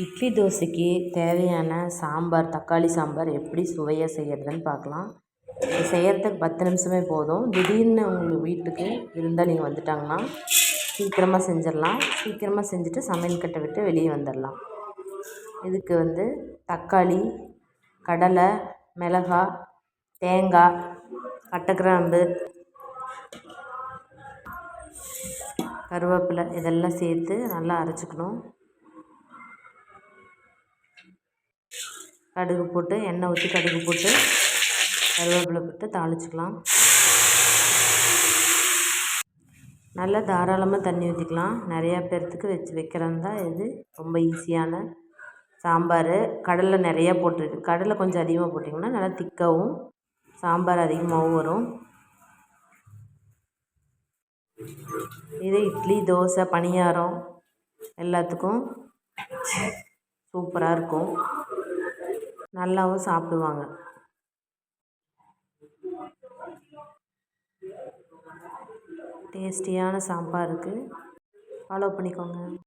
இட்லி தோசைக்கு தேவையான சாம்பார், தக்காளி சாம்பார் எப்படி சுவையாக செய்கிறதுன்னு பார்க்கலாம். இது செய்கிறதுக்கு 10 நிமிஷமே போதும். திடீர்னு உங்கள் வீட்டுக்கு விருந்தாளிங்க வந்துட்டாங்கன்னா சீக்கிரமாக செஞ்சிடலாம். சீக்கிரமாக செஞ்சுட்டு சமையல் கட்டை விட்டு வெளியே வந்துடலாம். இதுக்கு தக்காளி, கடலை, மிளகாய், தேங்காய், பட்டைக்கிராம்பு, கருவேப்பிலை இதெல்லாம் சேர்த்து நல்லா அரைச்சிக்கணும். கடுகு போட்டு எண்ணெய் ஊற்றி கடுகு போட்டு கருவேப்பிலை போட்டு தாளிச்சிக்கலாம். நல்லா தாராளமாக தண்ணி ஊற்றிக்கலாம். நிறையா பேர்த்துக்கு வைக்கிறதா இது ரொம்ப ஈஸியான சாம்பார். கடலை நிறையா போட்டுருக்கு. கடலை கொஞ்சம் அதிகமாக போட்டிங்கன்னா நல்லா திக்காகவும் சாம்பார் அதிகமாகவும் வரும். இது இட்லி, தோசை, பணியாரம் எல்லாத்துக்கும் சூப்பராக இருக்கும். நல்லாவும் சாப்பிடுவாங்க. டேஸ்டியான சாம்பாருக்கு ஃபாலோ பண்ணிக்கோங்க.